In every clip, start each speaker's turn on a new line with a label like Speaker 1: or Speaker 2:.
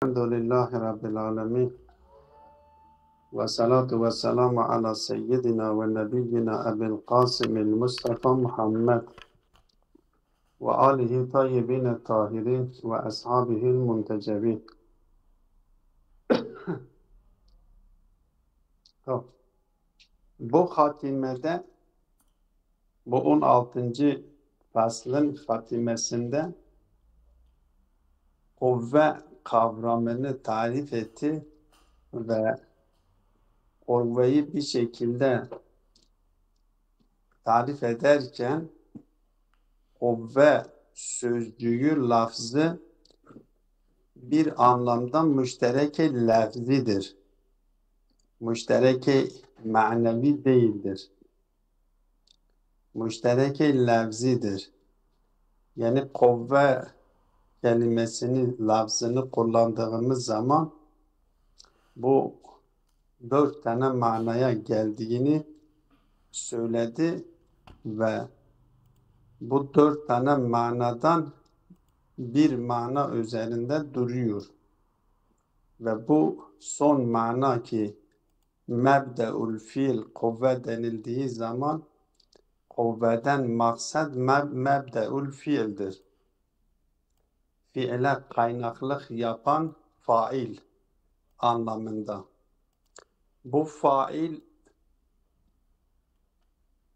Speaker 1: Elhamdülillahi Rabbil alemin. Ve salatu ve selamu ala seyyidina ve nebiyyina Ebil Qasimil Mustafa Muhammed ve alihi tayyibine tahirin ve ashabihil muntecebin. Bu hatimede, bu 16. faslın hatimesinde kuvve kavramını tarif etti ve kuvveyi bir şekilde tarif ederken kuvve sözcüğü lafzı bir anlamda müştereke lafzidir. Müştereke manevi değildir. Müştereke lafzidir. Yani kuvve kelimesini, lafzını kullandığımız zaman bu 4 tane manaya geldiğini söyledi ve bu 4 tane manadan bir mana üzerinde duruyor. Ve bu son mana ki mebde'ül fiil kuvve denildiği zaman kuvveden maksat mebde'ül fiildir. Fiile kaynaklık yapan fail anlamında. Bu fail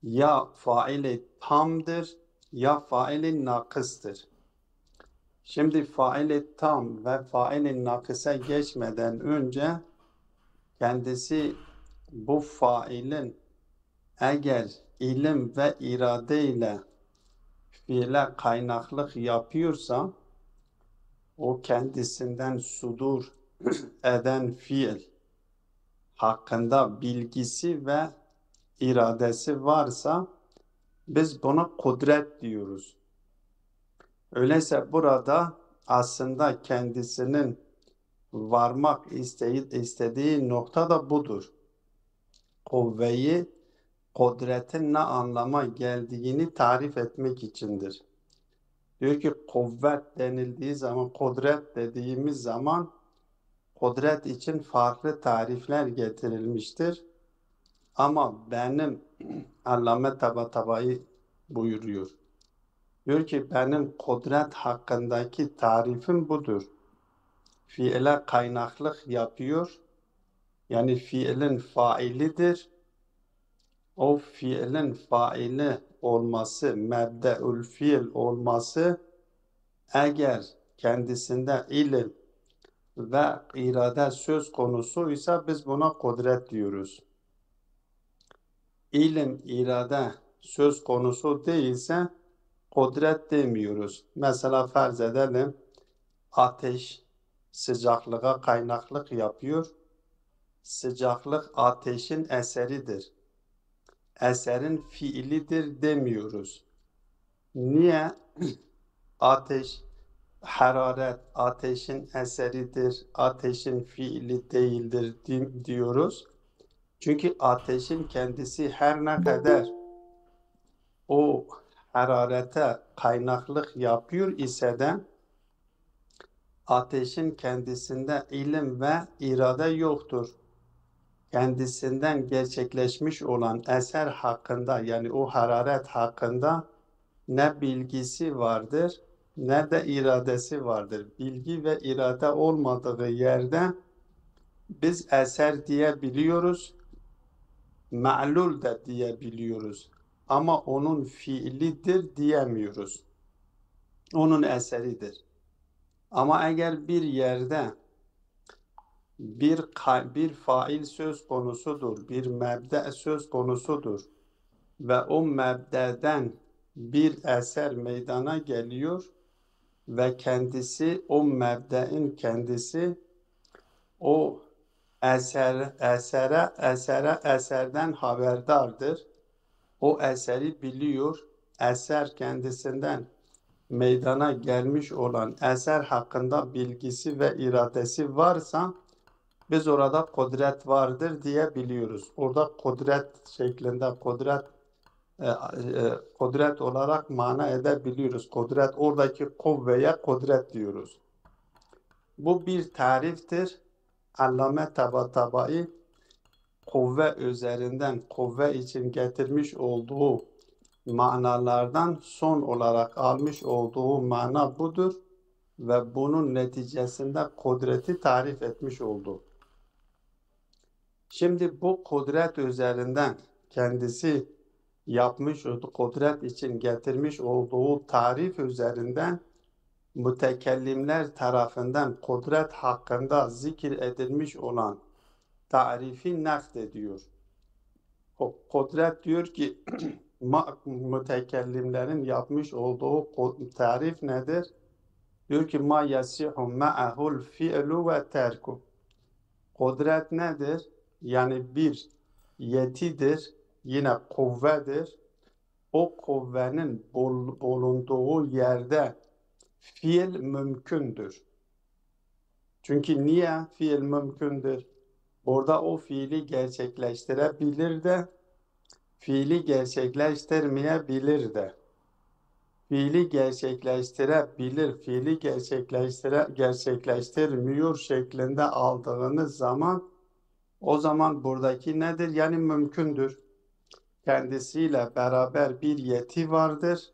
Speaker 1: ya faili tamdır ya faili nakıstır. Şimdi faili tam ve faili nakısa geçmeden önce kendisi bu failin eğer ilim ve irade ile fiile kaynaklık yapıyorsa o kendisinden sudur eden fiil hakkında bilgisi ve iradesi varsa biz buna kudret diyoruz. Öyleyse burada aslında kendisinin varmak istediği nokta da budur. Kuvveyi, kudretin ne anlama geldiğini tarif etmek içindir. Diyor ki kuvvet denildiği zaman, kudret dediğimiz zaman kudret için farklı tarifler getirilmiştir. Ama benim Allame Tabatabai buyuruyor. Diyor ki benim kudret hakkındaki tarifim budur. Fiile kaynaklık yapıyor. Yani fiilin failidir. O fiilin faili olması, mebde'ül fiil olması eğer kendisinde ilim ve irade söz konusuysa biz buna kudret diyoruz. İlim, irade söz konusu değilse kudret demiyoruz. Mesela farz edelim ateş sıcaklığa kaynaklık yapıyor. Sıcaklık ateşin eseridir. Eserin fiilidir demiyoruz. Niye? Ateş, hararet ateşin eseridir, ateşin fiili değildir diyoruz. Çünkü ateşin kendisi her ne kadar o hararete kaynaklık yapıyor ise de ateşin kendisinde ilim ve irade yoktur. Kendisinden gerçekleşmiş olan eser hakkında yani o hararet hakkında ne bilgisi vardır ne de iradesi vardır. Bilgi ve irade olmadığı yerde biz eser diyebiliyoruz, ma'lul de diyebiliyoruz. Ama onun fiilidir diyemiyoruz. Onun eseridir. Ama eğer bir yerde bir fail söz konusudur, bir mebde söz konusudur ve o mebdeden bir eser meydana geliyor ve kendisi o mebdein kendisi o eserden haberdardır. O eseri biliyor. Eser kendisinden meydana gelmiş olan eser hakkında bilgisi ve iradesi varsa biz orada kudret vardır diyebiliyoruz. Orada kudret şeklinde kudret olarak mana edebiliyoruz. Kudret oradaki kuvveye kudret diyoruz. Bu bir tariftir. Allame Tabatabai kuvve üzerinden kuvve için getirmiş olduğu manalardan son olarak almış olduğu mana budur ve bunun neticesinde kudreti tarif etmiş oldu. Şimdi bu kudret üzerinden kendisi yapmış olduğu kudret için getirmiş olduğu tarif üzerinden mütekellimler tarafından kudret hakkında zikir edilmiş olan tarifi nakdediyor. O kudret diyor ki mütekellimlerin yapmış olduğu tarif nedir? Diyor ki ma yasihu ma'ahul fi'lu ve terku. Kudret nedir? Yani bir yetidir, yine kuvvedir. O kuvvenin bulunduğu yerde fiil mümkündür. Çünkü niye fiil mümkündür? Burada o fiili gerçekleştirebilir de, fiili gerçekleştirmeyebilir de. Fiili gerçekleştirebilir, fiili gerçekleştirmiyor şeklinde aldığınız zaman o zaman buradaki nedir? Yani mümkündür. Kendisiyle beraber bir yeti vardır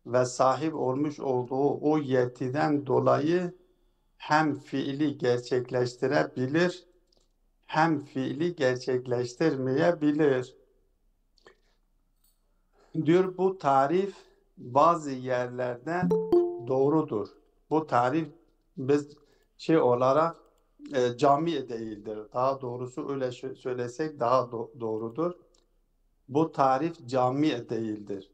Speaker 1: ve sahip olmuş olduğu o yetiden dolayı hem fiili gerçekleştirebilir hem fiili gerçekleştirmeyebilir. Diyor bu tarif bazı yerlerde doğrudur. Bu tarif biz olarak cami değildir. Daha doğrusu öyle söylesek daha doğrudur. Bu tarif cami değildir.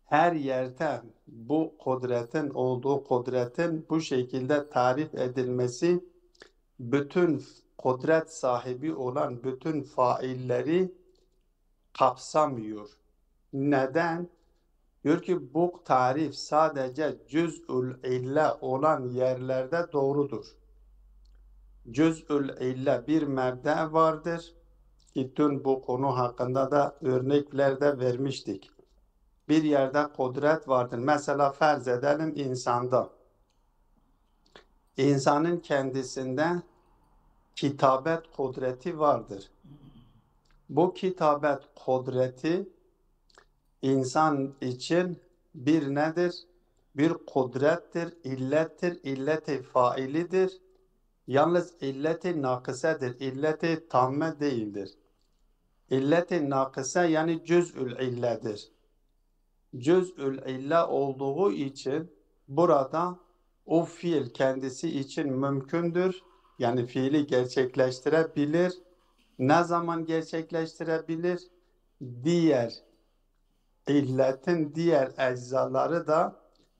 Speaker 1: Her yerde bu kudretin olduğu kudretin bu şekilde tarif edilmesi bütün kudret sahibi olan bütün failleri kapsamıyor. Neden? Diyor ki bu tarif sadece cüz'ül ille olan yerlerde doğrudur. Cüz'ül ille bir mebde vardır. Ki dün bu konu hakkında da örnekler de vermiştik. Bir yerde kudret vardır. Mesela farz edelim insanda. İnsanın kendisinde kitabet kudreti vardır. Bu kitabet kudreti insan için bir nedir? Bir kudrettir, illettir, illeti failidir. Yalnız illeti nakısedir, illeti tamme değildir. İlleti nakıse yani cüz'ül illedir. Cüz'ül ille olduğu için burada o fiil kendisi için mümkündür. Yani fiili gerçekleştirebilir. Ne zaman gerçekleştirebilir? Diğer illetin diğer eczaları da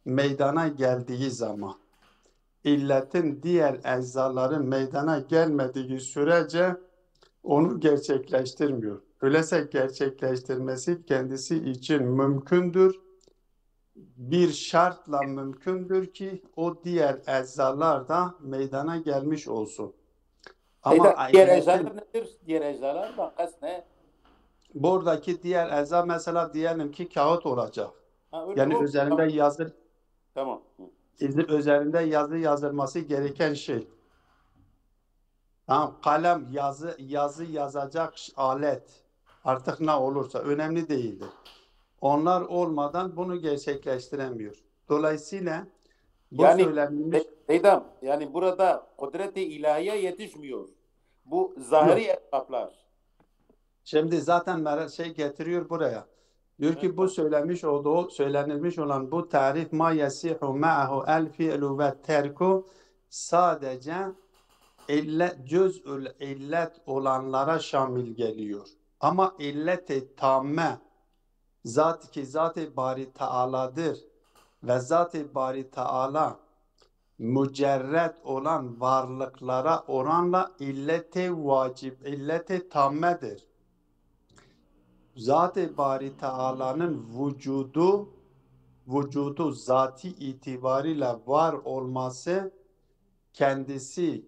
Speaker 1: meydana geldiği zaman. İlletin diğer eczaları meydana gelmediği sürece onu gerçekleştirmiyor. Öyleyse gerçekleştirmesi kendisi için mümkündür. Bir şartla mümkündür ki o diğer eczalar da meydana gelmiş olsun. Ama
Speaker 2: Diğer eczalar nedir? Diğer eczalar bakas ne?
Speaker 1: buradaki diğer ecza mesela diyelim ki kağıt olacak.
Speaker 2: Öyle
Speaker 1: Yani
Speaker 2: o.
Speaker 1: üzerinde
Speaker 2: Tamam.
Speaker 1: yazı
Speaker 2: Tamam.
Speaker 1: üzerinde yazı yazılması gereken şey. Tamam, kalem yazı yazacak alet artık ne olursa önemli değildir. Onlar olmadan bunu gerçekleştiremiyor. Dolayısıyla bu
Speaker 2: Yani
Speaker 1: söylenmiş
Speaker 2: Seydam, yani burada kudret-i ilahiye yetişmiyor. Bu zahiri
Speaker 1: yok.
Speaker 2: esbablar.
Speaker 1: Şimdi zaten getiriyor buraya. Diyor ki bu söylenilmiş olan bu tarif ma yasihu ma'ahu el fi'lu ve terku sadece cüz'ül illet olanlara şamil geliyor. Ama illet-i tamme zat-ı bari Teala'dır ve zat-ı bari Teala mücerred olan varlıklara oranla illet-i vacib, illet-i tammedir. Zat-ı bari Teala'nın vücudu zati itibariyle var olması kendisi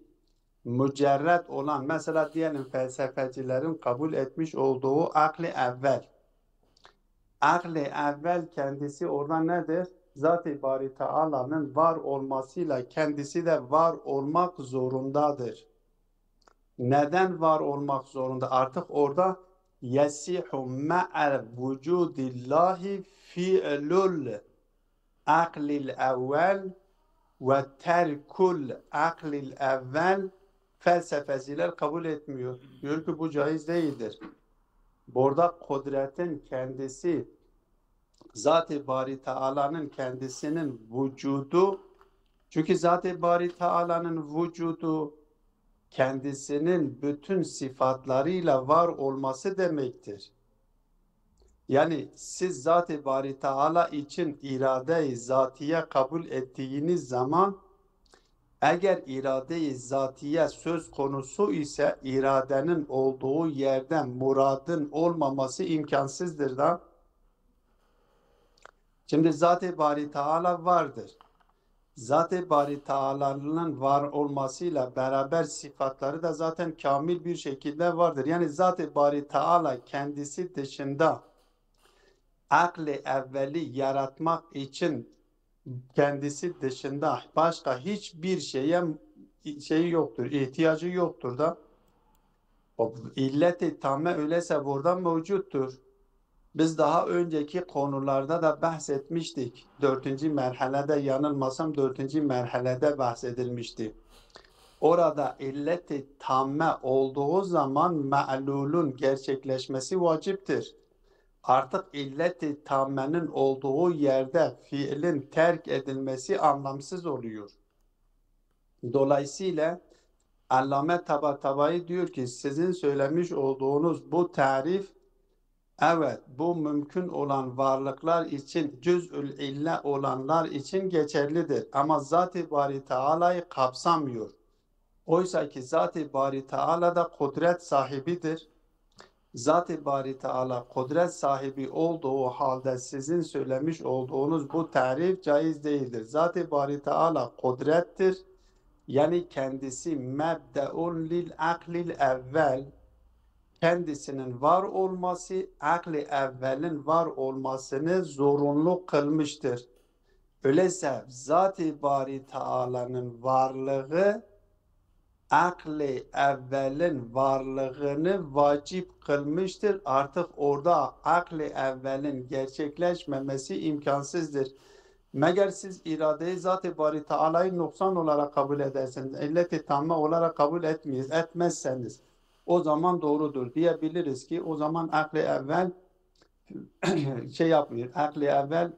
Speaker 1: mücerred olan mesela diyelim felsefecilerin kabul etmiş olduğu akli evvel. Akli evvel kendisi orada nedir? Zat-ı Bari Teala'nın var olmasıyla kendisi de var olmak zorundadır. Neden var olmak zorunda? Artık orada yesihu ma'al vücudillahi fi'lul aklil evvel ve terkul aklil evvel felsefeciler kabul etmiyor. Diyor ki bu caiz değildir. Burada kudretin kendisi, Zat-ı Bari Teala'nın kendisinin vücudu, çünkü Zat-ı Bari Teala'nın vücudu kendisinin bütün sıfatlarıyla var olması demektir. Yani siz Zat-ı Bari Teala için irade-i zatiye kabul ettiğiniz zaman eğer irade-i zatiye söz konusu ise iradenin olduğu yerden muradın olmaması imkansızdır da. Şimdi Zat-ı Bari Teala vardır. Zat-ı Bari Teala'nın var olmasıyla beraber sıfatları da zaten kamil bir şekilde vardır. Yani Zat-ı Bari Teala kendisi dışında aklı evveli yaratmak için kendisi dışında başka hiçbir şeye şeyi yoktur, ihtiyacı yoktur da. O illet-i tamme öyleyse burada mevcuttur. Biz daha önceki konularda da bahsetmiştik. Dördüncü merhalede yanılmasam dördüncü merhalede bahsedilmişti. Orada illet-i tamme olduğu zaman me'lulun gerçekleşmesi vaciptir. Artık illet-i tammenin olduğu yerde fiilin terk edilmesi anlamsız oluyor. Dolayısıyla Allame Tabatabai diyor ki sizin söylemiş olduğunuz bu tarif, evet, bu mümkün olan varlıklar için, cüz'ül ille olanlar için geçerlidir. Ama Zat-ı Bari Teala'yı kapsamıyor. Oysa ki Zat-ı Bari Teala da kudret sahibidir. Zat-ı Bari Teala kudret sahibi olduğu halde sizin söylemiş olduğunuz bu tarif caiz değildir. Zat-ı Bari Teala kudrettir. Yani kendisi mebdeun lil aklil evvel, kendisinin var olması, akli evvelin var olmasını zorunlu kılmıştır. Öyleyse Zat-ı Bari Teala'nın varlığı, akli evvelin varlığını vacip kılmıştır. Artık orada akli evvelin gerçekleşmemesi imkansızdır. Meğer siz irade-i Zat-ı Bari Teala'yı noksan olarak kabul ederseniz, illet-i tamme olarak kabul etmezseniz, o zaman doğrudur diyebiliriz ki o zaman akli evvel şey yapmıyor. Akli evvel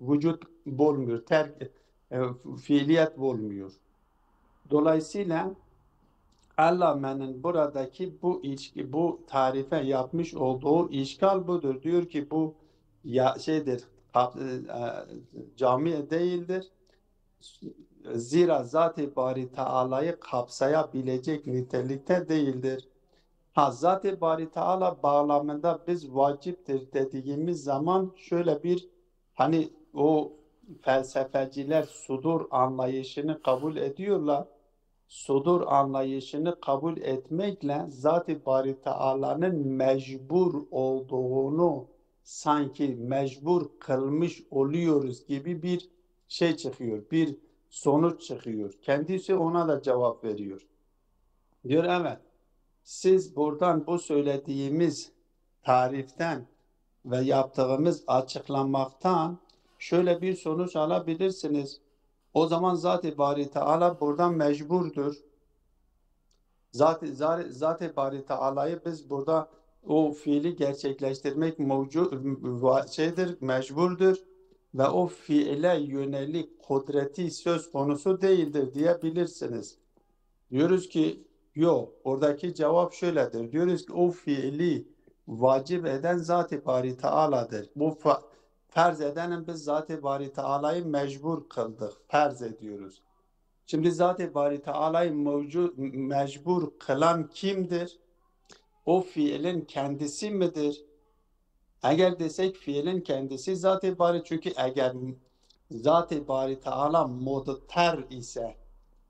Speaker 1: vücut bulmuyor, fiiliyet bulmuyor. Dolayısıyla Allame'nin buradaki bu tarife yapmış olduğu işgal budur. Diyor ki bu ya şeydir, cami değildir. Zira Zat-ı Bari Teala'yı kapsayabilecek nitelikte değildir. Zat-ı Bari Teala bağlamında biz vaciptir dediğimiz zaman şöyle bir, hani o felsefeciler sudur anlayışını kabul ediyorlar. Sudur anlayışını kabul etmekle Zat-ı Bari Teala'nın mecbur olduğunu sanki mecbur kılmış oluyoruz gibi bir şey çıkıyor, bir sonuç çıkıyor. Kendisi ona da cevap veriyor. Diyor evet, siz buradan bu söylediğimiz tariften ve yaptığımız açıklamaktan şöyle bir sonuç alabilirsiniz. O zaman Zat-ı Bari Teala buradan mecburdur. Zat-ı Bari Teala'yı biz burada o fiili gerçekleştirmek mecburdur ve o fiile yönelik kudreti söz konusu değildir diyebilirsiniz. Diyoruz ki yok, oradaki cevap şöyledir. Diyoruz ki o fiili vacip eden Zat-ı Bari Teala'dır. Bu farz edenin biz Zat-ı Bari Teala'yı mecbur kıldık. Farz ediyoruz. Şimdi Zat-ı Bari Teala'yı mecbur kılan kimdir? O fiilin kendisi midir? Eğer desek fiilin kendisi Zat-ı Bari, çünkü eğer Zat-ı Bari Teala mudter ise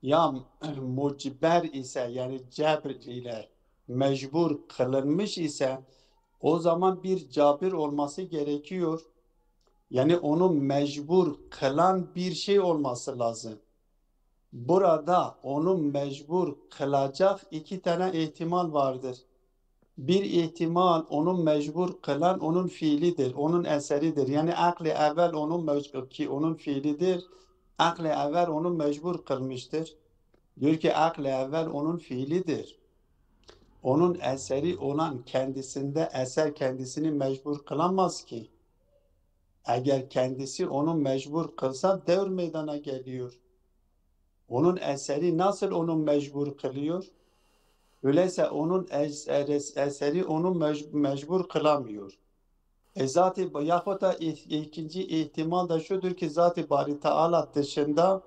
Speaker 1: ya mucber ise, yani cebr ile mecbur kılınmış ise o zaman bir cabir olması gerekiyor. Yani onu mecbur kılan bir şey olması lazım. Burada onu mecbur kılacak iki tane ihtimal vardır. Bir ihtimal onu mecbur kılan onun fiilidir, onun eseridir. Yani aklı evvel onun mecbur ki onun fiilidir. Aklı evvel onu mecbur kılmıştır. Diyor ki aklı evvel onun fiilidir. Onun eseri olan kendisinde eser kendisini mecbur kılamaz ki. Eğer kendisi onu mecbur kılsa devr meydana geliyor. Onun eseri nasıl onu mecbur kılıyor? Öyleyse onun eseri onu mecbur kılamıyor. Zat-ı yahut da ikinci ihtimal da şudur ki Zat-ı Bari Teala dışında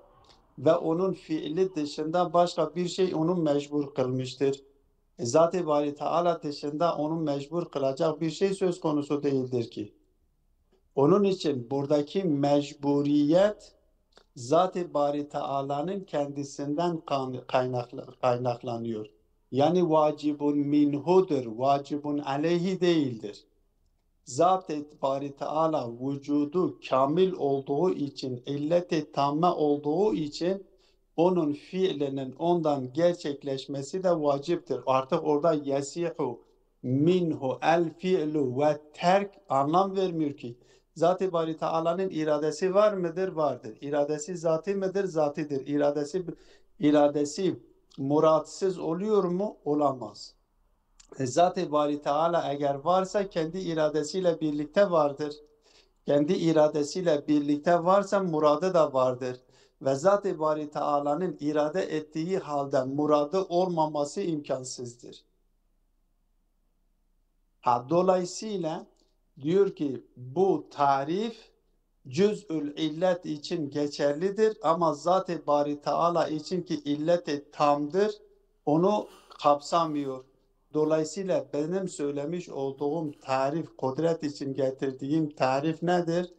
Speaker 1: ve onun fiili dışında başka bir şey onu mecbur kılmıştır. Zat-ı Bari Teala dışında onu mecbur kılacak bir şey söz konusu değildir ki. Onun için buradaki mecburiyet Zat-ı Bari Teala'nın kendisinden kaynaklanıyor. Yani vacibun minhudur, vacibun aleyhi değildir. Zat-ı Bari Teala vücudu kamil olduğu için, illet-i tamme olduğu için onun fiilinin ondan gerçekleşmesi de vaciptir. Artık orada yesihu minhu el fi'lu ve terk anlam vermiyor ki. Zat-ı Bari Teala'nın iradesi var mıdır? Vardır. İradesi zatî midir? Zatidir. İradesi muradsız oluyor mu? Olamaz. Zat-ı Bari Teala eğer varsa kendi iradesiyle birlikte vardır. Kendi iradesiyle birlikte varsa muradı da vardır. Ve Zat-ı Bari Teala'nın irade ettiği halde muradı olmaması imkansızdır. Dolayısıyla diyor ki bu tarif cüz'ül illet için geçerlidir ama Zat-ı Bari Teala için ki illet-i tamdır onu kapsamıyor. Dolayısıyla benim söylemiş olduğum tarif, kudret için getirdiğim tarif nedir?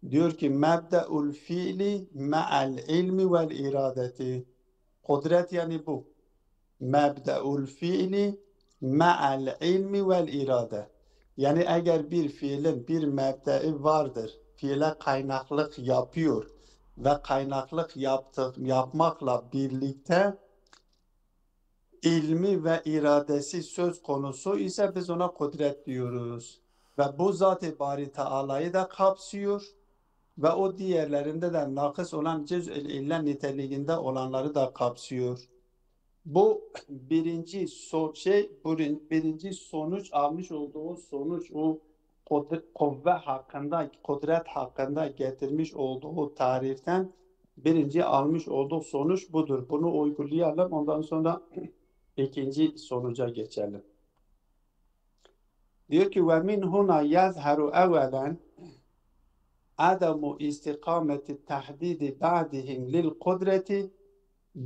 Speaker 1: Diyor ki mebde'ul fiili me'al ilmi vel iradeti. Kudret yani bu. Mebde'ul fiili me'al ilmi vel irade. Yani eğer bir fiilin bir mebdei vardır, fiile kaynaklık yapıyor ve kaynaklık yapmakla birlikte ilmi ve iradesi söz konusu ise biz ona kudret diyoruz. Ve bu Zat-ı Bari Teala'yı da kapsıyor ve o diğerlerinde de nakıs olan cüz-ül illet niteliğinde olanları da kapsıyor. Bu birinci sonuç almış olduğu sonuç o kudret hakkında getirmiş olduğu tariften birinci almış olduğu sonuç budur. Bunu uygulayalım. Ondan sonra ikinci sonuca geçelim. Diyor ki ve min huna yazharu evvelen adamu istikameti tahdidi ba'dihim lil kudreti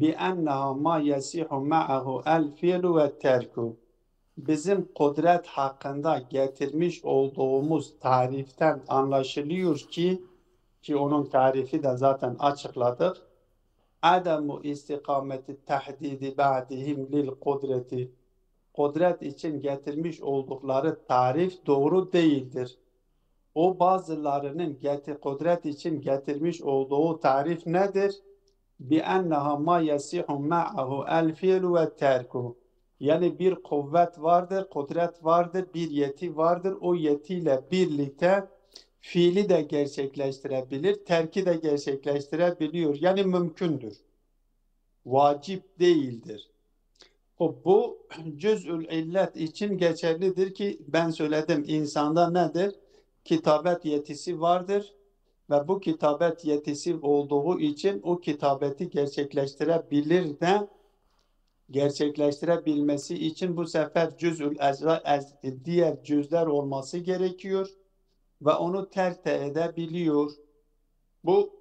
Speaker 1: بِأَنَّهَا مَا يَسِحُ مَعَهُ الْفِيلُ وَالتَّرْكُ. Bizim kudret hakkında getirmiş olduğumuz tariften anlaşılıyor ki onun tarifi de zaten açıkladık. Adamu istikameti tahdidi ba'dihim lil kudreti. Kudret için getirmiş oldukları tarif doğru değildir. O bazılarının kudret için getirmiş olduğu tarif nedir? بِأَنَّهَا مَا يَسِحُ مَعَهُ الْفِيلُ وَالتَّرْكُ. Yani bir kuvvet vardır, kudret vardır, bir yeti vardır. O yetiyle birlikte fiili de gerçekleştirebilir, terki de gerçekleştirebiliyor. Yani mümkündür. Vacip değildir. Bu cüz'ül illet için geçerlidir ki ben söyledim insanda nedir? Kitabet yetisi vardır. Ve bu kitabet yetisi olduğu için o kitabeti gerçekleştirebilir de gerçekleştirebilmesi için bu sefer cüz'ül diğer cüzler olması gerekiyor ve onu terk de edebiliyor. Bu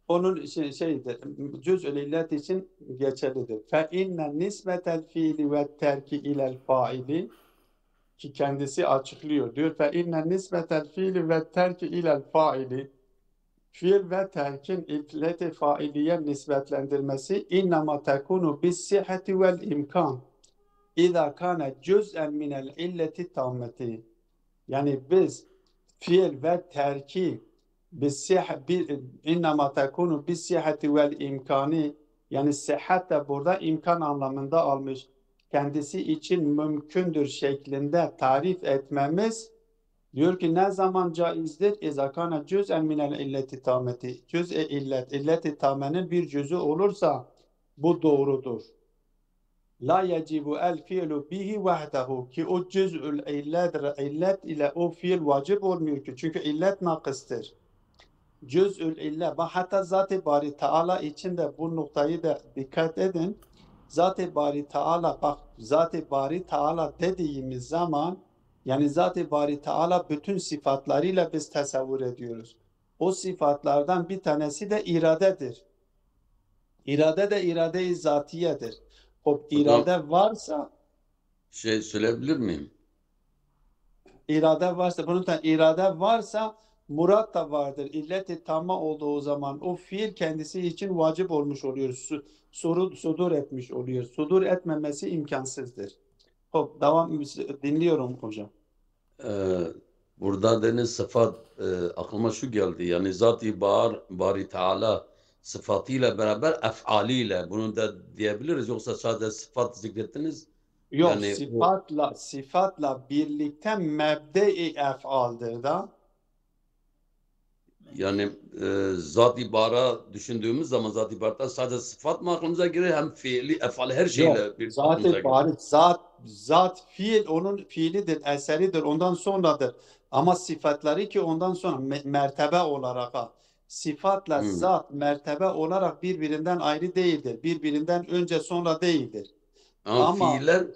Speaker 1: onun için şeydir, cüz'ül illet için geçerlidir. Fe inne nisbetel fiili ve terki ilel faili ki kendisi açıklıyor. Diyor fe inne nisbetel fiili ve terki ilel faili. Fiil ve terkin illet-i failiye nispetlendirmesi innema tekunu bis sihhati vel imkan İza kana cüz'en minel illeti tammeti. Yani biz fiil ve terki innema tekunu bis sihhati vel imkani, yani sıhhat de burada imkan anlamında almış. Kendisi için mümkündür şeklinde tarif etmemiz, diyor ki ne zaman caizdir? İzâ kâne cüz'en minel illeti tâmeti. Cüz'e illet, illet-i tâmenin bir cüzü olursa bu doğrudur. La yecibu el fiilu bihi vahdehu, ki o cüz'ül illet ile o fiil vacip olmuyor ki. Çünkü illet nakıstır. Cüz'ül illet, hatta Zat-ı Bari Teala için de bu noktayı da dikkat edin. Zat-ı Bari Teala, bak Zat-ı Bari Teala dediğimiz zaman, yani Zat-ı Bari Teala bütün sıfatlarıyla biz tasavvur ediyoruz. O sıfatlardan bir tanesi de iradedir. İrade de irade-i zatiyedir. O
Speaker 3: Hocam
Speaker 1: irade varsa,
Speaker 3: söyleyebilir miyim?
Speaker 1: bunun da irade varsa murat da vardır. İllet-i tamma olduğu zaman o fiil kendisi için vacip olmuş oluyor. Sudur etmiş oluyor. Sudur etmemesi imkansızdır. Hop, devam dinliyorum hocam.
Speaker 3: Ee, Burada deniz sıfat aklıma şu geldi. Yani Zat-ı Bari Teala sıfatıyla beraber efaliyle bunu da diyebiliriz. Yoksa sadece sıfat zikrettiniz.
Speaker 1: Yok,
Speaker 3: Yani bu
Speaker 1: sıfatla birlikte mebde-i ef'aldır da.
Speaker 3: yani Zat-ı Bar'a düşündüğümüz zaman Zat-ı Bar'da sadece sıfat mı aklımıza gelir, hem fiili, efali her
Speaker 1: Yok.
Speaker 3: şeyle bir aklımıza
Speaker 1: Zat-ı
Speaker 3: gelir.
Speaker 1: bari, zat fiil onun fiilidir, eseridir, ondan sonradır. Ama sıfatları ki ondan sonra mertebe olarak sıfatla
Speaker 3: Hmm.
Speaker 1: zat mertebe olarak birbirinden ayrı değildir. Birbirinden önce sonra değildir.
Speaker 3: Ama
Speaker 1: Ama
Speaker 3: fiiller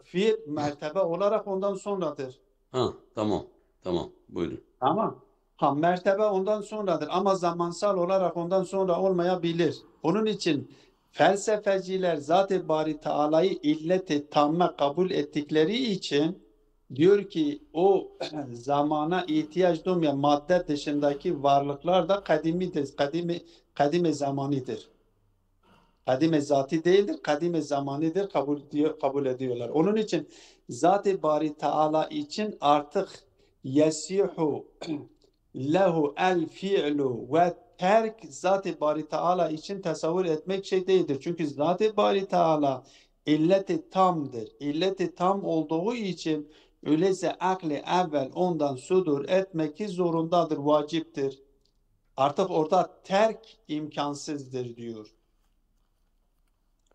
Speaker 1: fiil mertebe olarak ondan sonradır.
Speaker 3: tamam buyurun.
Speaker 1: Tamam. Mertebe ondan sonradır ama zamansal olarak ondan sonra olmayabilir. Onun için felsefeciler Zat-ı Bari Teala'yı illet-i tamme kabul ettikleri için diyor ki o zamana ihtiyaç duymayan madde dışındaki varlıklar da kadimidir, kadime zamanidir. Kadime zati değildir, kadime zamanidir kabul ediyorlar. Onun için Zat-ı Bari Teala için artık yesihu lehu el fi'lu ve terk Zat-ı Bari Teala için tasavvur etmek şey değildir. Çünkü Zat-ı Bari Teala illeti tamdır. İlleti tam olduğu için öyleyse akli evvel ondan sudur etmek zorundadır, vaciptir. Artık orada terk imkansızdır diyor.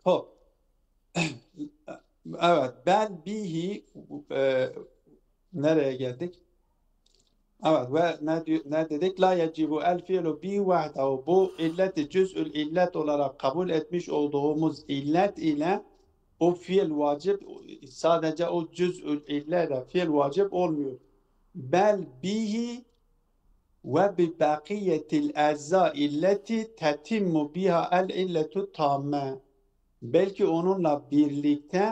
Speaker 1: Hop. Evet, ben bihi nereye geldik? Evet, ve ne dedik? La yecibu el fiilu bi vahdehu. Bu illeti cüz'ül illet olarak kabul etmiş olduğumuz illet ile o fiil vacip, sadece o cüz'ül illetle fiil vacip olmuyor. Bel bihi ve bi bakiyetil ecza illeti tetimmu biha el illetu tamme. Belki onunla birlikte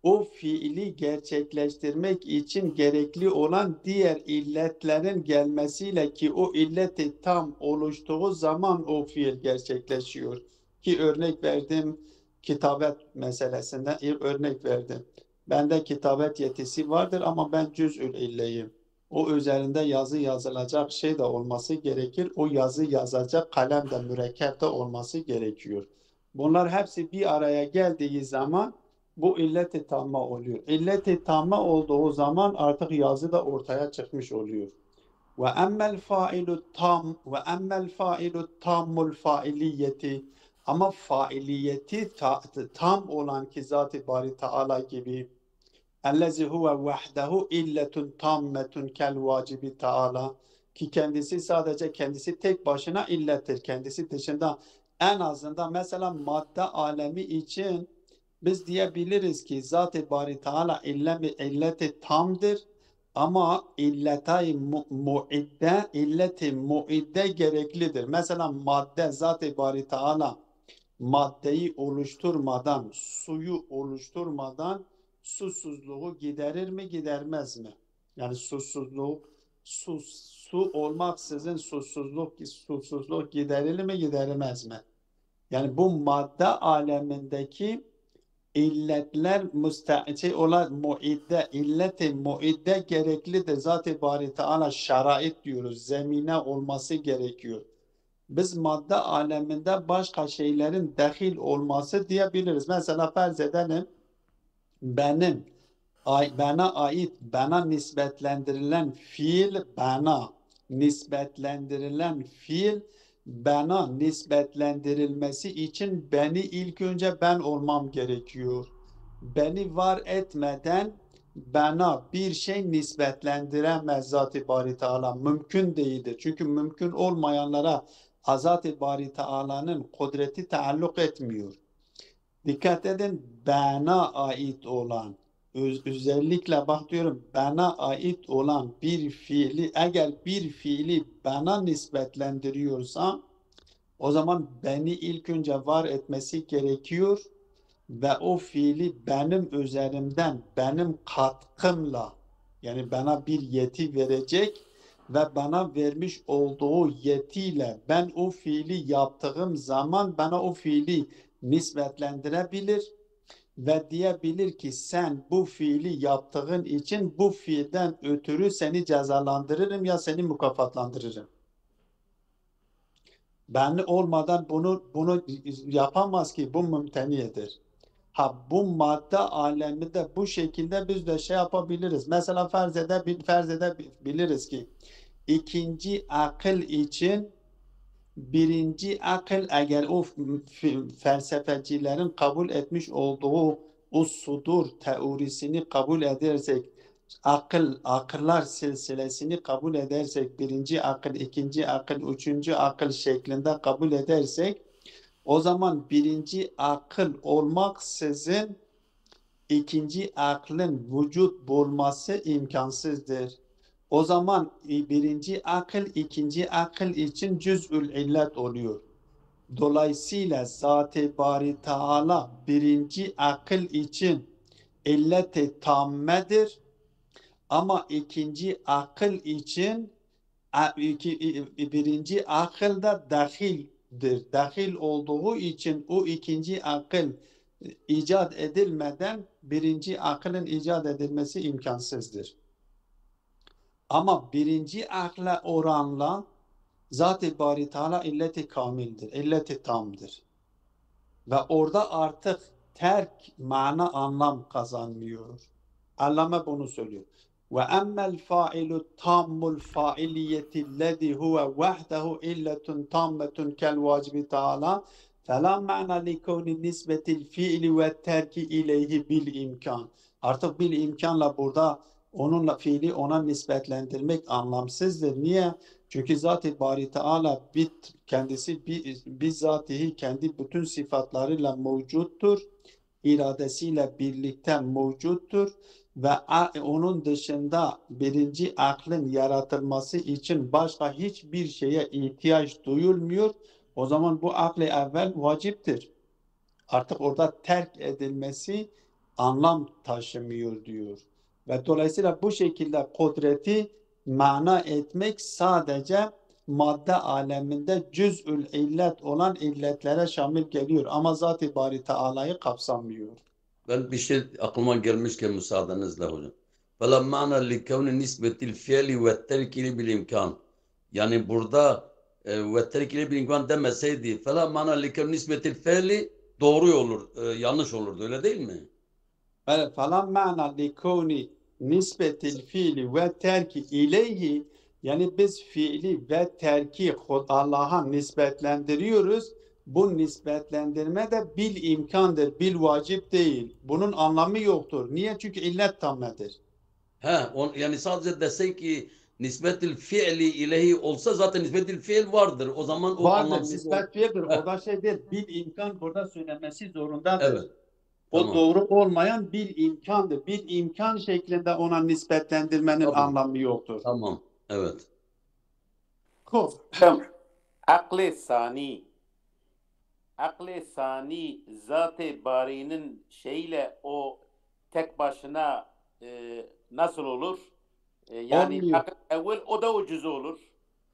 Speaker 1: o fiili gerçekleştirmek için gerekli olan diğer illetlerin gelmesiyle, ki o illeti tam oluştuğu zaman o fiil gerçekleşiyor. Ki örnek verdim, kitabet meselesinden örnek verdim. Bende kitabet yetisi vardır ama ben cüz'ül illeyim. O üzerinde yazı yazılacak şey de olması gerekir. O yazı yazacak kalem de mürekkep de olması gerekiyor. Bunlar hepsi bir araya geldiği zaman bu illet-i tamme oluyor. İllet-i tamme olduğu zaman artık yazı da ortaya çıkmış oluyor. Ve emmel failu tammul failiyeti, ama failiyeti tam olan ki Zat-ı Bari Teala gibi, ellezi huve vahdehu illetun tammetun kel vacibi Teala, ki kendisi tek başına illettir. Kendisi dışında, en azından mesela madde alemi için biz diyebiliriz ki Zat-ı Bari Teala illeti tamdır ama illeti muidde gereklidir. Mesela madde, Zat-ı Bari Teala maddeyi oluşturmadan, suyu oluşturmadan susuzluğu giderir mi, gidermez mi? Yani su olmaksızın susuzluk giderilir mi, giderilmez mi? Yani bu madde alemindeki illetler şey olan muidde, illeti muidde gereklidir. Zat-ı Bari Teala şerait diyoruz. Zemine olması gerekiyor. Biz madde aleminde başka şeylerin dahil olması diyebiliriz. Mesela farz edelim benim bana ait, bana nispetlendirilen fiil, bana nispetlendirilmesi için beni ilk önce ben olmam gerekiyor. Beni var etmeden bana bir şey nispetlendiremez Zat-ı Bari Teala. Mümkün değildir. Çünkü mümkün olmayanlara Zat-ı Bari Teala'nın kudreti taalluk etmiyor. Dikkat edin, bana ait olan, özellikle bak diyorum, bana ait olan bir fiili, eğer bir fiili bana nispetlendiriyorsa, o zaman beni ilk önce var etmesi gerekiyor ve o fiili benim üzerimden, benim katkımla, yani bana bir yeti verecek ve bana vermiş olduğu yetiyle ben o fiili yaptığım zaman bana o fiili nispetlendirebilir ve diyebilir ki sen bu fiili yaptığın için bu fiilden ötürü seni cezalandırırım ya seni mükafatlandırırım. Ben olmadan bunu yapamaz ki, bu mümteniyedir. Ha, bu madde aleminde bu şekilde biz de şey yapabiliriz. Mesela farz edebiliriz ki ikinci akıl için birinci akıl, eğer o felsefecilerin kabul etmiş olduğu o sudur teorisini kabul edersek, akıllar silsilesini kabul edersek, birinci akıl, ikinci akıl, üçüncü akıl şeklinde kabul edersek, o zaman birinci akıl olmaksızın ikinci aklın vücut bulması imkansızdır. O zaman birinci akıl ikinci akıl için cüz'ül illet oluyor. Dolayısıyla Zat-ı Bari Teala birinci akıl için illet-i tammedir ama ikinci akıl için birinci akıl da dahildir. Dahil olduğu için o ikinci akıl icat edilmeden birinci akılın icat edilmesi imkansızdır. Ama birinci akla oranla Zat-ı Bari Teala illeti kamildir, illeti tamdır. Ve orada artık terk mana anlam kazanmıyor. Allame bunu söylüyor. Ve emmel failu tammul failiyeti lezi huve vahdehu illetun tammetun kel vacibi Teala فَلَا مَعْنَى لِكَوْنِ نِسْبَةِ الْفِعْلِ وَالتَّرْكِ اِلَيْهِ بِالْاِمْكَانِ. Artık bil imkanla burada onunla fiili ona nispetlendirmek anlamsızdır. Niye? Çünkü Zat-ı Bari Teala kendisi bizzatihi kendi bütün sıfatlarıyla mevcuttur. İradesiyle birlikte mevcuttur ve onun dışında birinci aklın yaratılması için başka hiçbir şeye ihtiyaç duyulmuyor. O zaman bu aklı evvel vaciptir. Artık orada terk edilmesi anlam taşımıyor diyor. Ve dolayısıyla bu şekilde kudreti mana etmek sadece madde aleminde cüz'ül illet olan illetlere şamil geliyor. Ama Zat-ı Bari Teala'yı kapsamıyor.
Speaker 3: Ben bir şey aklıma gelmişken müsaadenizle hocam. فَلَا مَعْنَى لِكَوْنِ نِسْبَةِ الْفِعْلِ وَالتَّرْكِ بِالْاِمْكَانِ. Yani burada وَالتَّرْكِ بِالْاِمْكَانِ demeseydi فَلَا مَعْنَى لِكَوْنِ نِسْبَةِ الْفِعْلِ doğru olur, yanlış olurdu, öyle değil mi?
Speaker 1: Evet, falan mana likuni nisbetil fiili ve terki ileyhi, yani biz fiili ve terki Allah'a nispetlendiriyoruz. Bu nispetlendirme de bil imkandır, bil vacip değil. Bunun anlamı yoktur. Niye? Çünkü illet tammedir.
Speaker 3: Yani sadece desek ki nisbetil fiili ileyhi olsa zaten nisbetil fiil vardır. O zaman o
Speaker 1: Vardır,
Speaker 3: anlamsız
Speaker 1: nispet fiildir.
Speaker 3: Heh,
Speaker 1: Orada şey değil, bil imkan burada söylemesi zorundadır.
Speaker 3: evet,
Speaker 1: O
Speaker 3: tamam,
Speaker 1: doğru olmayan bir imkandır. Bir imkan şeklinde ona nispetlendirmenin
Speaker 3: tamam,
Speaker 1: anlamı yoktur.
Speaker 3: tamam, evet.
Speaker 2: Hocam, akli sani Zat-ı Bari'nin şeyle o tek başına nasıl olur? Yani
Speaker 1: Olmuyor.
Speaker 2: akıl evvel o da o cüzü olur.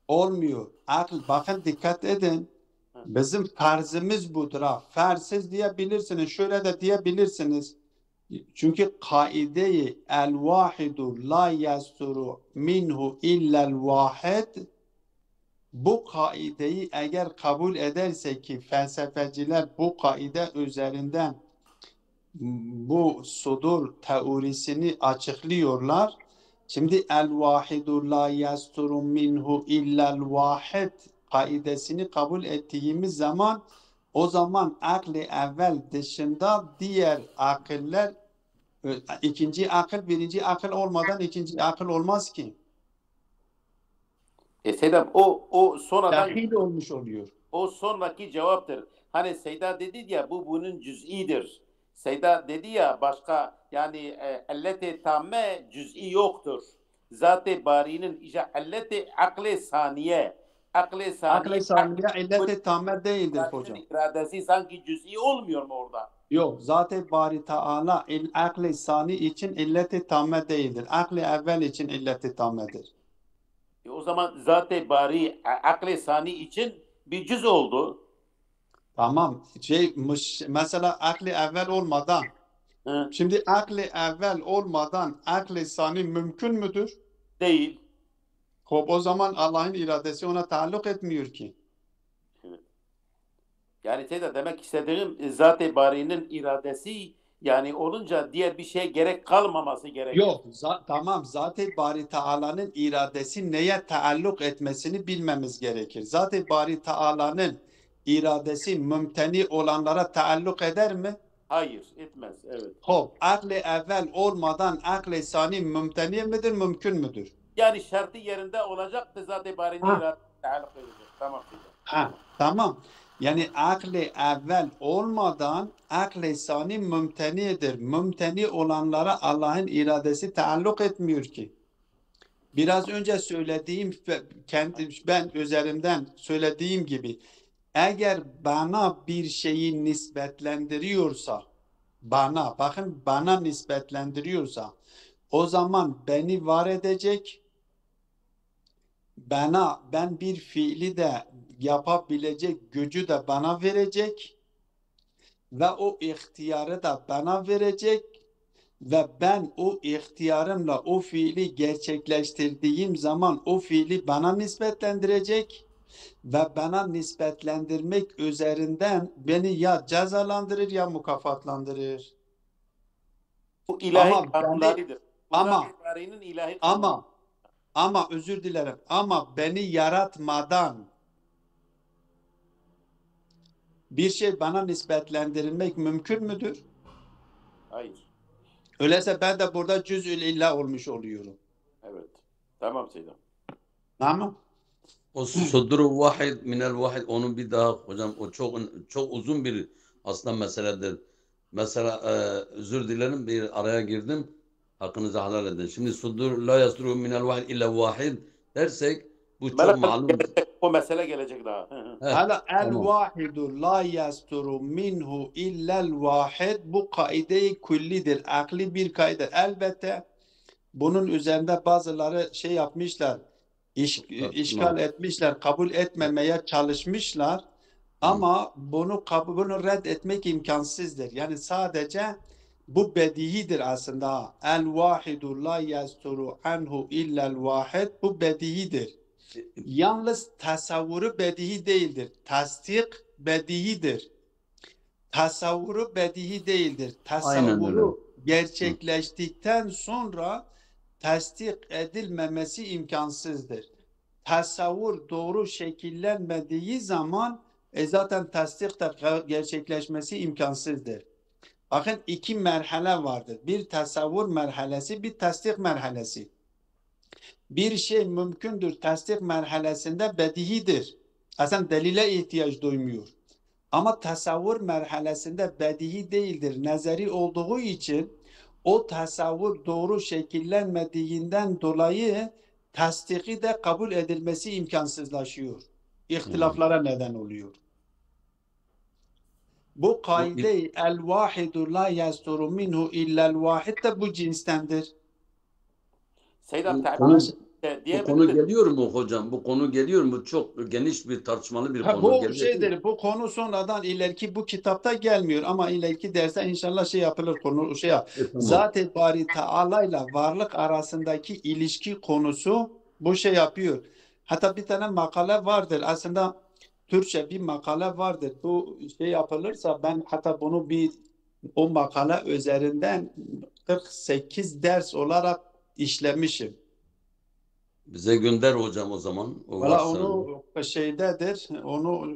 Speaker 1: Olmuyor. Akıl, bakın dikkat edin. Bizim farzımız budur ha. Farzsız diyebilirsiniz. Şöyle de diyebilirsiniz. Çünkü kaideyi el vahidu la yasturu minhu illel vahid, bu kaideyi eğer kabul ederse ki felsefeciler bu kaide üzerinden bu sudur teorisini açıklıyorlar. Şimdi el vahidu la yasturu minhu illel vahid kaidesini kabul ettiğimiz zaman o zaman akli evvel dışında diğer akıller, ikinci akıl birinci akıl olmadan ikinci akıl olmaz ki.
Speaker 2: Seydam o sonradan
Speaker 1: Dahil olmuş oluyor.
Speaker 2: o sonraki cevaptır. Hani Seyda dedi ya bunun cüz'idir. Seyda dedi ya başka yani elleti tamme cüz'i yoktur. Zat-ı barinin elleti akle saniye. Akle
Speaker 1: Akli
Speaker 2: saniye
Speaker 1: saniye illeti tamme değildir hocam.
Speaker 2: iradesi sanki cüz'i olmuyor mu orada?
Speaker 1: Yok, Zat-ı Bari Teala akli sani için illeti tamme değildir. Akli evvel için illeti tammedir.
Speaker 2: O zaman zat-ı bari akle sani için bir cüz oldu.
Speaker 1: Tamam. Mesela akli evvel olmadan,
Speaker 2: Hı,
Speaker 1: şimdi akli evvel olmadan akli sani mümkün müdür?
Speaker 2: değil.
Speaker 1: Hop, o zaman Allah'ın iradesi ona taalluk etmiyor ki.
Speaker 2: Yani Seyda demek istediğim zat-ı barinin iradesi yani olunca diğer bir şeye gerek kalmaması gerekiyor.
Speaker 1: Yok, tamam, Zat-ı Bari Teala'nın iradesi neye taalluk etmesini bilmemiz gerekir. Zat-ı Bari Teala'nın iradesi mümteni olanlara taalluk eder mi?
Speaker 2: Hayır, etmez. Evet.
Speaker 1: Hop, akli evvel olmadan akli sani mümteni midir, mümkün müdür?
Speaker 2: Yani şartı yerinde olacaktı zat-ı barinin
Speaker 1: Ha.
Speaker 2: iradesi taalluk edecek. Tamam Seyda.
Speaker 1: Ha, tamam. Yani akli evvel olmadan akli sani mümtenidir. Mümteni olanlara Allah'ın iradesi taalluk etmiyor ki. Biraz önce söylediğim, ben üzerimden söylediğim gibi, eğer bana bir şeyi nispetlendiriyorsa, bana nispetlendiriyorsa, o zaman beni var edecek, ben bir fiili de yapabilecek gücü de bana verecek ve o ihtiyarı da bana verecek ve ben o ihtiyarımla o fiili gerçekleştirdiğim zaman o fiili bana nispetlendirecek ve bana nispetlendirmek üzerinden beni ya cezalandırır ya mukafatlandırır.
Speaker 2: Bu ilahi
Speaker 1: Ama
Speaker 2: kanunlarıdır. Bu
Speaker 1: ama-
Speaker 2: zat-ı barinin ilahi kanunları.
Speaker 1: Ama özür dilerim, ama beni yaratmadan bir şey bana nispetlendirilmek mümkün müdür?
Speaker 2: Hayır.
Speaker 1: Öyleyse ben de burada cüz'ül illah olmuş oluyorum.
Speaker 2: Evet. Tamam Seyda.
Speaker 1: Tamam.
Speaker 3: O sudru vahid minel vahid, onun bir daha hocam, o çok uzun bir aslında meseledir. Mesela özür dilerim, bir araya girdim. Hakkınızı helal edin. Şimdi sudur la yasduru minel vahid illa vahid dersek bu çok malum.
Speaker 2: O mesele gelecek daha.
Speaker 1: Hala el
Speaker 3: tamam.
Speaker 1: vahidu la yasturu minhu illel vahid, bu kaide-i küllidir. Akli bir kaide. Elbette bunun üzerinde bazıları şey yapmışlar, işgal etmişler, kabul etmemeye çalışmışlar. Ama bunu reddetmek imkansızdır. Yani sadece bu bedihidir aslında. El vahidu la yasturu anhu illel vahid, bu bedihidir. Yalnız tasavvuru bedihi değildir. Tasdik bedihidir. Tasavvuru bedihi değildir. Tasavvuru gerçekleştikten sonra tasdik edilmemesi imkansızdır. Tasavvur doğru şekillenmediği zaman zaten tasdik de gerçekleşmesi imkansızdır. Bakın, iki merhale vardır. Bir tasavvur merhalesi, bir tasdik merhalesi. Bir şey mümkündür tasdik merhalesinde bedihidir. Aslında delile ihtiyaç duymuyor. Ama tasavvur merhalesinde bedihi değildir. Nezeri olduğu için o tasavvur doğru şekillenmediğinden dolayı tasdiki de kabul edilmesi imkansızlaşıyor. İhtilaflara neden oluyor. Bu kaide el vahidu la yasturu minhu illel vahid de bu cinstendir.
Speaker 2: Seyda
Speaker 3: Bu konu
Speaker 2: diyebiliriz.
Speaker 3: geliyor mu hocam? Bu konu geliyor mu? Çok geniş bir tartışmalı bir
Speaker 1: Ha,
Speaker 3: konu.
Speaker 1: bu
Speaker 3: Geliyor değil mi?
Speaker 1: şeydir, bu konu sonradan ileriki bu kitapta gelmiyor ama ileriki derste inşallah şey yapılır konu şey yap.
Speaker 3: Tamam.
Speaker 1: Zat-ı Bari Teala ile varlık arasındaki ilişki konusu bu şey yapıyor. Hatta bir tane makale vardır. Aslında Türkçe bir makale vardır. Bu şey yapılırsa ben hatta bunu bir o makale üzerinden 48 ders olarak işlemişim.
Speaker 3: Bize gönder hocam o zaman. O
Speaker 1: Valla
Speaker 3: varsa.
Speaker 1: onu şeydedir. Onu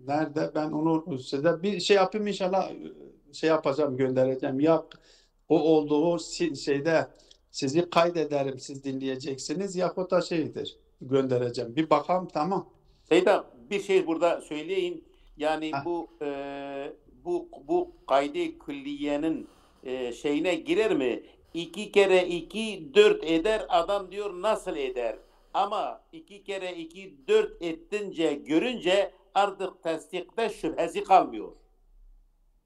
Speaker 1: nerede? Ben onu size bir şey yapayım inşallah şey yapacağım göndereceğim. Ya o olduğu şeyde sizi kaydederim siz dinleyeceksiniz yahut da şeydir göndereceğim. Bir bakalım tamam.
Speaker 2: Seyda bir şey burada söyleyeyim. Yani
Speaker 1: Ha,
Speaker 2: bu kaydı külliyenin şeyine girer mi? 2 kere 2 4 eder. Adam diyor nasıl eder? Ama 2 kere 2 4 ettince görünce artık tasdikte şüphesi kalmıyor.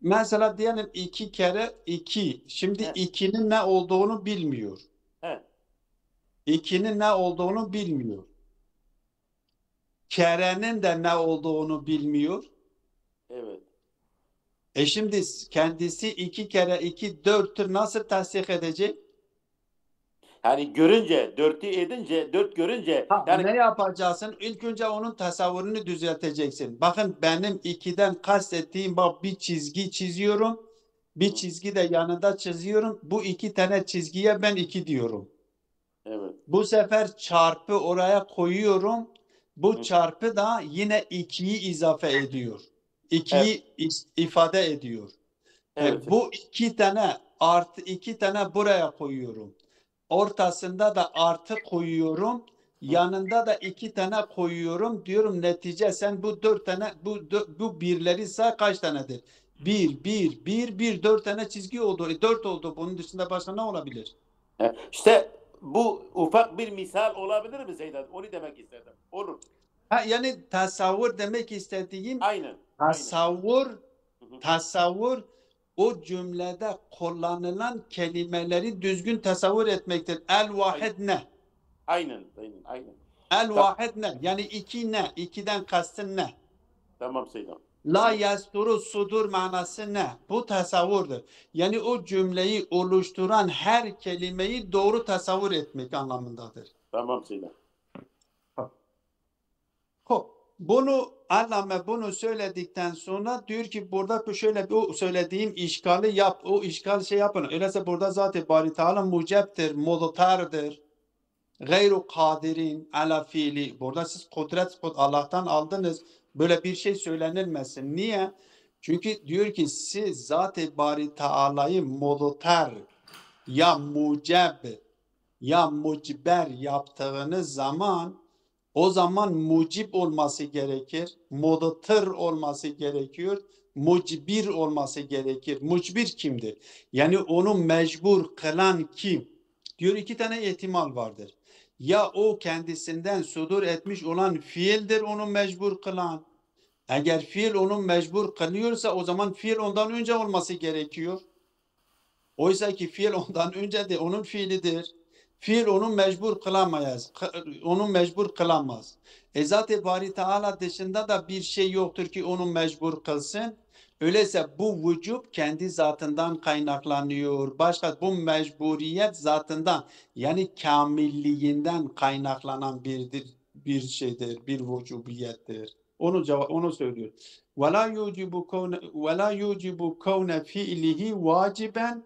Speaker 1: mesela diyelim 2 kere 2. Şimdi
Speaker 2: He,
Speaker 1: 2'nin ne olduğunu bilmiyor.
Speaker 2: he,
Speaker 1: 2'nin ne olduğunu bilmiyor. Kerenin de ne olduğunu bilmiyor.
Speaker 2: evet.
Speaker 1: Şimdi kendisi 2 kere 2 4'tür nasıl tasdik edecek?
Speaker 2: Yani görünce 4'ü edince 4 görünce
Speaker 1: Ha,
Speaker 2: yani
Speaker 1: ne yapacaksın? İlk önce onun tasavvurunu düzelteceksin. Bakın benim 2'den kastettiğim bak bir çizgi çiziyorum. Bir çizgi de yanında çiziyorum. Bu 2 tane çizgiye ben 2 diyorum.
Speaker 2: evet.
Speaker 1: Bu sefer çarpı oraya koyuyorum. Bu
Speaker 2: Hı,
Speaker 1: çarpı da yine 2'yi izafe ediyor.
Speaker 2: evet.
Speaker 1: 2'yi ifade ediyor.
Speaker 2: Evet.
Speaker 1: Bu 2 tane artı 2 tane buraya koyuyorum. Ortasında da artı koyuyorum.
Speaker 2: Hı,
Speaker 1: Yanında da 2 tane koyuyorum. Diyorum netice sen bu 4 tane bu birleri say kaç tanedir? Bir 4 tane çizgi oldu. 4 oldu. Bunun dışında başka ne olabilir?
Speaker 2: İşte bu ufak bir misal olabilir mi Seyda? Onu demek istedim. Olur.
Speaker 1: Ha, yani tasavvur demek istediğim
Speaker 2: Aynen. Aynen.
Speaker 1: tasavvur
Speaker 2: Hı hı.
Speaker 1: tasavvur o cümlede kullanılan kelimeleri düzgün tasavvur etmektir. El
Speaker 2: Aynen.
Speaker 1: vahid ne?
Speaker 2: Aynen. Aynen. Aynen.
Speaker 1: El
Speaker 2: Ta-
Speaker 1: vahid ne? Yani iki ne? İkiden kastın ne?
Speaker 2: tamam Seyda.
Speaker 1: La
Speaker 2: Tamam.
Speaker 1: yasturu sudur manası ne? Bu tasavvurdur. Yani o cümleyi oluşturan her kelimeyi doğru tasavvur etmek anlamındadır.
Speaker 2: Tamam Seyda.
Speaker 1: Bunu Allame bunu söyledikten sonra diyor ki burada şöyle bir o söylediğim işgali yap. O işgal şey yapın. Öyleyse burada zaten Bari Teala mucebdir, muhtardır. Gayru kadirin ala fiili. Burada siz kudret Allah'tan aldınız. Böyle bir şey söylenilmesin. Niye? Çünkü diyor ki siz zat-ı Bari Teala'yı muhtar ya muceb ya mucber yaptığınız zaman o zaman mucib olması gerekir. Mudatır olması gerekiyor. Mucbir olması gerekir. Mucbir kimdir? Yani onu mecbur kılan kim? Diyor 2 tane ihtimal vardır. Ya o kendisinden sudur etmiş olan fiildir onu mecbur kılan. Eğer fiil onu mecbur kılıyorsa o zaman fiil ondan önce olması gerekiyor. Oysa ki fiil ondan önce de onun fiilidir. Fiil onu mecbur kılamayız. Onu mecbur kılamaz. Zat-ı Bari Teala dışında da bir şey yoktur ki onu mecbur kılsın. Öyleyse bu vücub kendi zatından kaynaklanıyor. Başka bu mecburiyet zatından yani kamilliğinden kaynaklanan bir şeydir, bir vücubiyettir. Onu söylüyor. وَلَا يُوجِبُ كَوْنَ فِعْلِهِ وَاجِبًا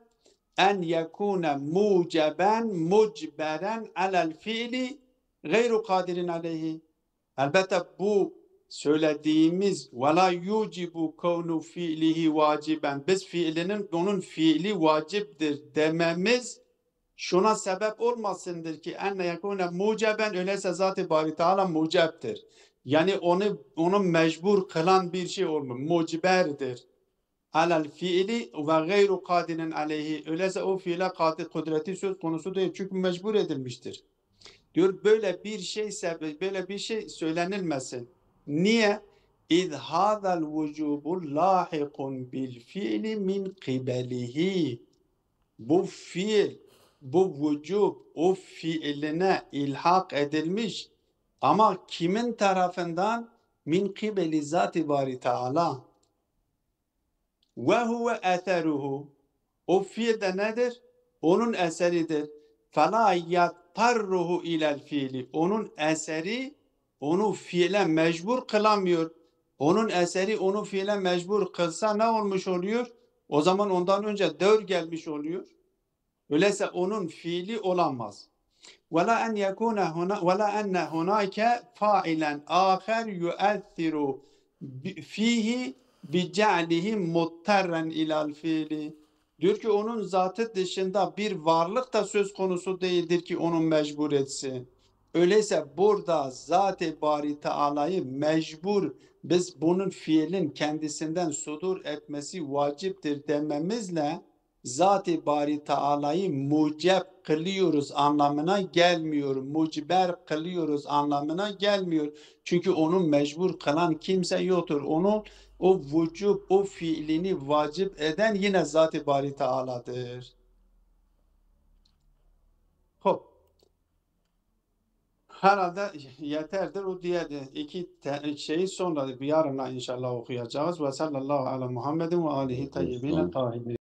Speaker 1: en yekune muceben mucberen alel fiili gayru kadirin aleyhi. Elbette bu söylediğimiz ve la yucibu kavnu fiilihi vaciben biz fiilinin onun fiili vaciptir dememiz şuna sebep olmasındır ki enne yekune muceben öyleyse zat-ı bari teala mucebtir. Yani onu mecbur kılan bir şey olmuyor. Mucberdir alel fiili ve gayru kadirin aleyhi. Öyleyse o fiile kadir kudreti söz konusu değil. Çünkü mecbur edilmiştir. Diyor böyle bir şey söylenilmesin. Niye? İz hadal vücubu lahikun bil fiili min kibelihi. Bu fiil bu vücub o fiiline ilhak edilmiş ama kimin tarafından? Min kibeli zati bari Teala. Ve huve eseruhu. O fiil de nedir? Onun eseridir. Fela yattarruhu ilel fiili. Onun eseri onu fiile mecbur kılamıyor. Onun eseri onu fiile mecbur kılsa ne olmuş oluyor? O zaman ondan önce dövr gelmiş oluyor. Öyleyse onun fiili olamaz. ولا أن يكون هنا ولا أن هناك فاعلا آخر يؤثر فيه بجعله مضطرا إلى الفعل. Diyor ki onun zatı dışında bir varlık da söz konusu değildir ki onu mecbur etsin. Öyleyse burada Zat-ı Bari Teala'yı mecbur, biz bunun fiilin kendisinden sudur etmesi vaciptir dememizle Zat-ı Bari Teala'yı mucib kılıyoruz anlamına gelmiyor. Muciber kılıyoruz anlamına gelmiyor. Çünkü onu mecbur kılan kimse yoktur. Onun o vücub, o fiilini vacip eden yine Zat-ı Bari Teala'dır. Hop. Herhalde yeterdir. O diğer iki şeyi sonra yarına inşallah okuyacağız. Ve sallallahu ala Muhammedin ve alihi tayyibine tahirin.